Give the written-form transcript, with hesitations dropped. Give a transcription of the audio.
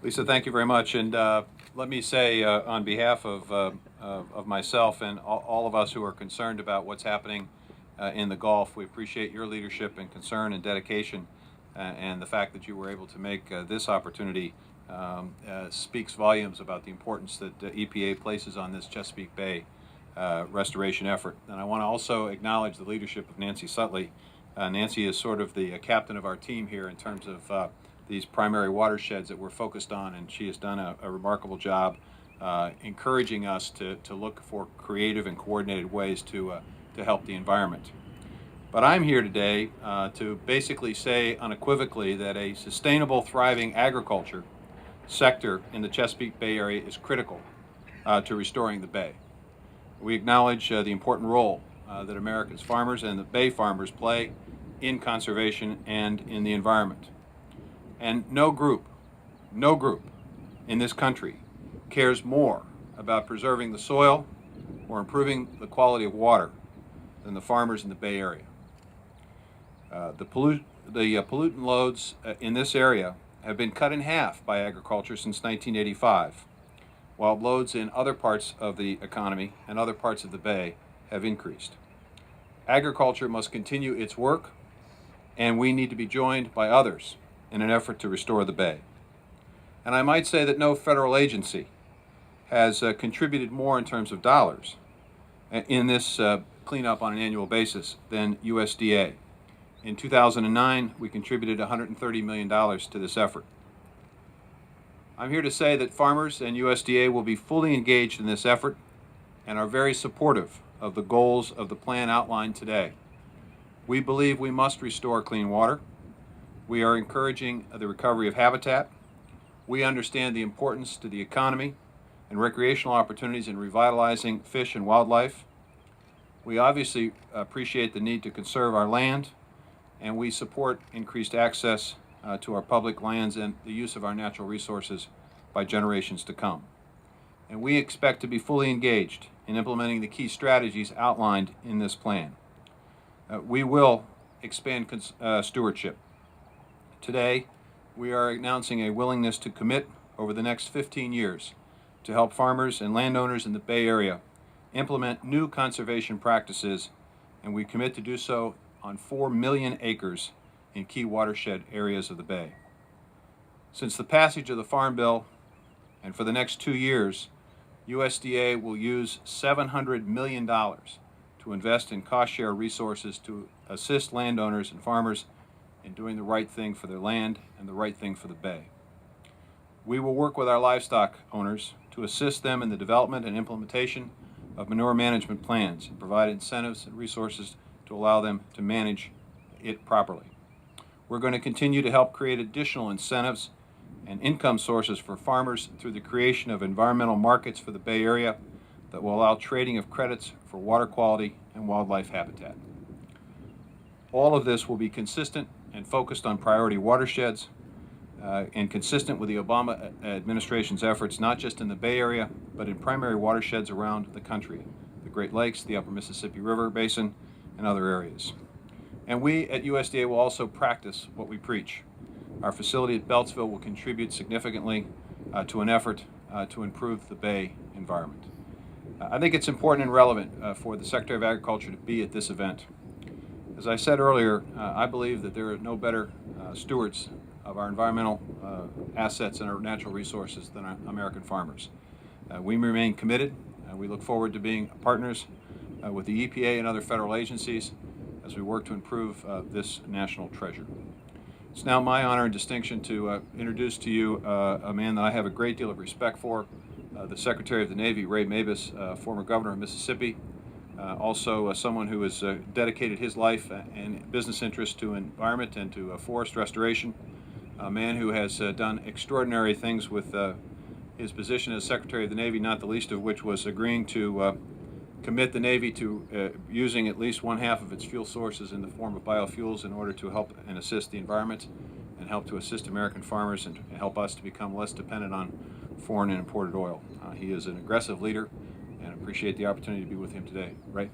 Lisa, thank you very much. And let me say, on behalf of myself and all of us who are concerned about what's happening in the Gulf, we appreciate your leadership and concern and dedication. And the fact that you were able to make this opportunity speaks volumes about the importance that EPA places on this Chesapeake Bay restoration effort. And I want to also acknowledge the leadership of Nancy Sutley. Nancy is sort of the captain of our team here in terms of these primary watersheds that we're focused on, and she has done a remarkable job encouraging us to look for creative and coordinated ways to help the environment. But I'm here today to basically say unequivocally that a sustainable, thriving agriculture sector in the Chesapeake Bay area is critical to restoring the bay. We acknowledge the important role that America's farmers and the bay farmers play in conservation and in the environment. And no group in this country cares more about preserving the soil or improving the quality of water than the farmers in the Bay Area. The pollutant loads in this area have been cut in half by agriculture since 1985, while loads in other parts of the economy and other parts of the Bay have increased. Agriculture must continue its work, and we need to be joined by others in an effort to restore the Bay. And I might say that no federal agency has contributed more in terms of dollars in this cleanup on an annual basis than USDA. In 2009, we contributed $130 million to this effort. I'm here to say that farmers and USDA will be fully engaged in this effort and are very supportive of the goals of the plan outlined today. We believe we must restore clean water. We are encouraging the recovery of habitat. We understand the importance to the economy and recreational opportunities in revitalizing fish and wildlife. We obviously appreciate the need to conserve our land, and we support increased access to our public lands and the use of our natural resources by generations to come. And we expect to be fully engaged in implementing the key strategies outlined in this plan. We will expand stewardship. Today, we are announcing a willingness to commit over the next 15 years to help farmers and landowners in the Bay Area implement new conservation practices, and we commit to do so on 4 million acres in key watershed areas of the Bay. Since the passage of the Farm Bill, and for the next 2 years, USDA will use $700 million to invest in cost-share resources to assist landowners and farmers in doing the right thing for their land and the right thing for the Bay. We will work with our livestock owners to assist them in the development and implementation of manure management plans and provide incentives and resources to allow them to manage it properly. We're going to continue to help create additional incentives and income sources for farmers through the creation of environmental markets for the Bay Area that will allow trading of credits for water quality and wildlife habitat. All of this will be consistent and focused on priority watersheds and consistent with the Obama administration's efforts, not just in the Bay Area, but in primary watersheds around the country, the Great Lakes, the Upper Mississippi River Basin, and other areas. And we at USDA will also practice what we preach. Our facility at Beltsville will contribute significantly to an effort to improve the Bay environment. I think it's important and relevant for the Secretary of Agriculture to be at this event. As I said earlier, I believe that there are no better stewards of our environmental assets and our natural resources than our American farmers. We remain committed. We look forward to being partners with the EPA and other federal agencies as we work to improve this national treasure. It's now my honor and distinction to introduce to you a man that I have a great deal of respect for, the Secretary of the Navy, Ray Mabus, former governor of Mississippi, also someone who has dedicated his life and business interests to environment and to forest restoration, a man who has done extraordinary things with his position as Secretary of the Navy, not the least of which was agreeing to commit the Navy to using at least 1/2 of its fuel sources in the form of biofuels in order to help and assist the environment and help to assist American farmers and help us to become less dependent on foreign and imported oil. He is an aggressive leader, and appreciate the opportunity to be with him today. Ray?